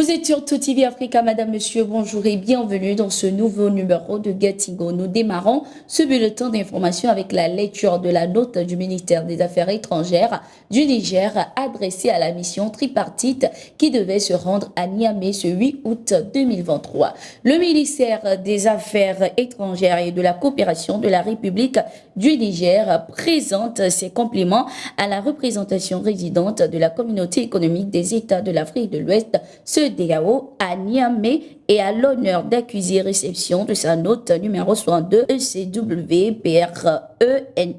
Vous êtes sur Tout TV Africa, madame, monsieur, bonjour et bienvenue dans ce nouveau numéro de Gatigo. Nous démarrons ce bulletin d'information avec la lecture de la note du ministère des Affaires étrangères du Niger adressée à la mission tripartite qui devait se rendre à Niamey ce 8 août 2023. Le ministère des Affaires étrangères et de la coopération de la République du Niger présente ses compliments à la représentation résidente de la communauté économique des États de l'Afrique de l'Ouest, CEDEAO, à Niamey et à l'honneur d'accuser réception de sa note numéro 62 ECW PRENE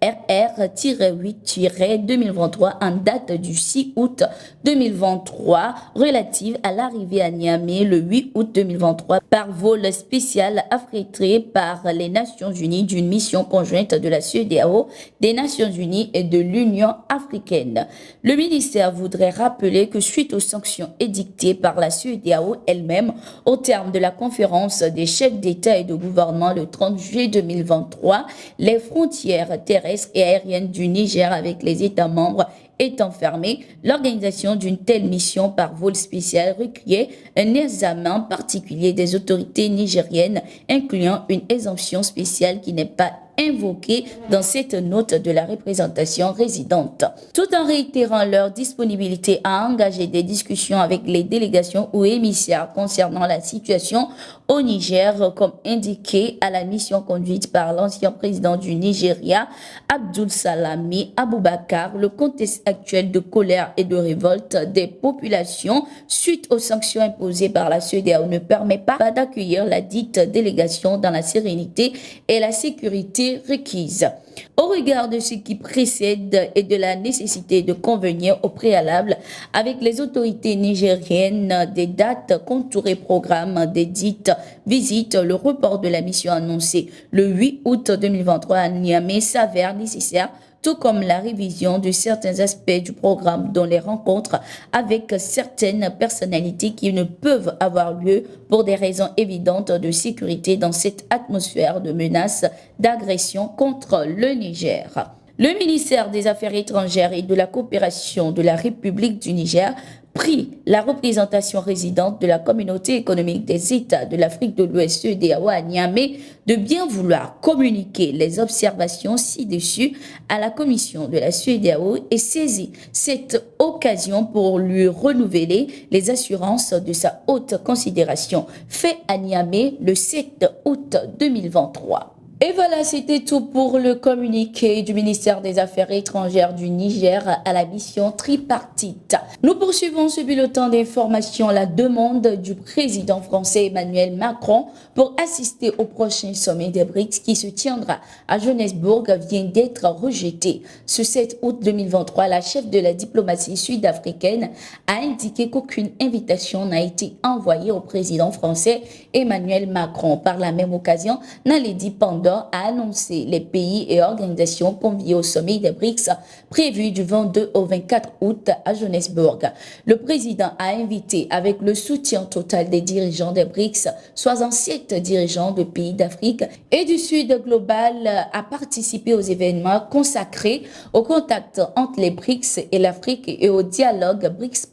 RR-8-2023 en date du 6 août 2023 relative à l'arrivée à Niamey le 8 août 2023 par vol spécial affrété par les Nations Unies d'une mission conjointe de la CEDEAO, des Nations Unies et de l'Union africaine. Le ministère voudrait rappeler que suite aux sanctions édictées par la CEDEAO elle-même au terme de la conférence des chefs d'État et de gouvernement le 30 juillet 2023, les frontières terrestres et aériennes du Niger avec les États membres étant fermées, l'organisation d'une telle mission par vol spécial requiert un examen particulier des autorités nigériennes, incluant une exemption spéciale qui n'est pas invoquée dans cette note de la représentation résidente, tout en réitérant leur disponibilité à engager des discussions avec les délégations ou émissaires concernant la situation au Niger, comme indiqué à la mission conduite par l'ancien président du Nigeria, Abdul Salami Aboubakar. Le contexte actuel de colère et de révolte des populations suite aux sanctions imposées par la CEDEAO ne permet pas d'accueillir la dite délégation dans la sérénité et la sécurité requises. Au regard de ce qui précède et de la nécessité de convenir au préalable avec les autorités nigériennes des dates, contours et programmes des dites visites, le report de la mission annoncée le 8 août 2023 à Niamey s'avère nécessaire, tout comme la révision de certains aspects du programme, dont les rencontres avec certaines personnalités qui ne peuvent avoir lieu pour des raisons évidentes de sécurité dans cette atmosphère de menaces d'agression contre le Niger. Le ministère des Affaires étrangères et de la coopération de la République du Niger prie la représentation résidente de la communauté économique des États de l'Afrique de l'Ouest, CEDEAO, à Niamey, de bien vouloir communiquer les observations ci-dessus à la commission de la CEDEAO et saisit cette occasion pour lui renouveler les assurances de sa haute considération. Fait à Niamey le 7 août 2023. Et voilà, c'était tout pour le communiqué du ministère des Affaires étrangères du Niger à la mission tripartite. Nous poursuivons ce bulletin d'information. La demande du président français Emmanuel Macron pour assister au prochain sommet des BRICS qui se tiendra à Johannesburg vient d'être rejetée. Ce 7 août 2023, la chef de la diplomatie sud-africaine a indiqué qu'aucune invitation n'a été envoyée au président français Emmanuel Macron. Par la même occasion, Naledi Pandor a annoncé les pays et organisations conviés au sommet des BRICS prévu du 22 au 24 août à Johannesburg. Le président a invité, avec le soutien total des dirigeants des BRICS, 67 dirigeants de pays d'Afrique et du Sud global, à participer aux événements consacrés au contact entre les BRICS et l'Afrique et au dialogue BRICS+.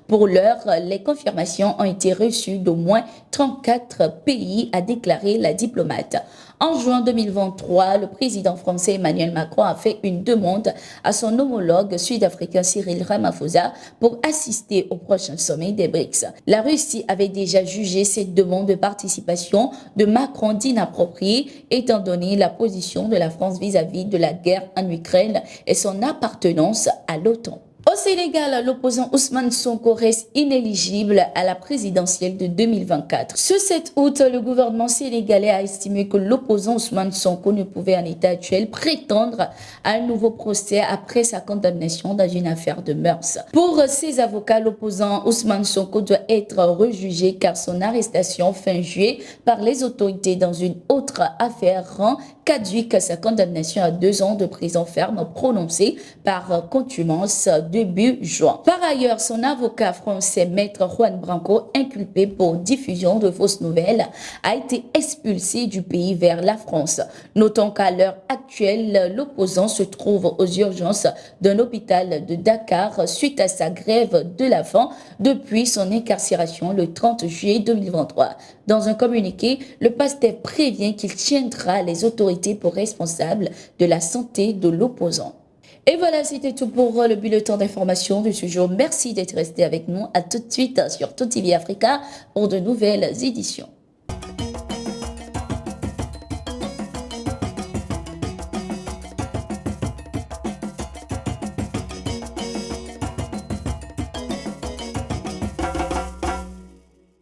Pour l'heure, les confirmations ont été reçues d'au moins 34 pays, a déclaré la diplomate. En juin 2023, le président français Emmanuel Macron a fait une demande à son homologue sud-africain Cyril Ramaphosa pour assister au prochain sommet des BRICS. La Russie avait déjà jugé cette demande de participation de Macron d'inappropriée, étant donné la position de la France vis-à-vis de la guerre en Ukraine et son appartenance à l'OTAN. Au Sénégal, l'opposant Ousmane Sonko reste inéligible à la présidentielle de 2024. Ce 7 août, le gouvernement sénégalais a estimé que l'opposant Ousmane Sonko ne pouvait en état actuel prétendre à un nouveau procès après sa condamnation dans une affaire de mœurs. Pour ses avocats, l'opposant Ousmane Sonko doit être rejugé car son arrestation fin juillet par les autorités dans une autre affaire rend caduque sa condamnation à 2 ans de prison ferme prononcée par contumace début juin. Par ailleurs, son avocat français, maître Juan Branco, inculpé pour diffusion de fausses nouvelles, a été expulsé du pays vers la France. Notons qu'à l'heure actuelle, l'opposant se trouve aux urgences d'un hôpital de Dakar suite à sa grève de la faim depuis son incarcération le 30 juillet 2023. Dans un communiqué, le PASTEF prévient qu'il tiendra les autorités pour responsables de la santé de l'opposant. Et voilà, c'était tout pour le bulletin d'information de ce jour. Merci d'être resté avec nous. À tout de suite sur TOTV Africa pour de nouvelles éditions.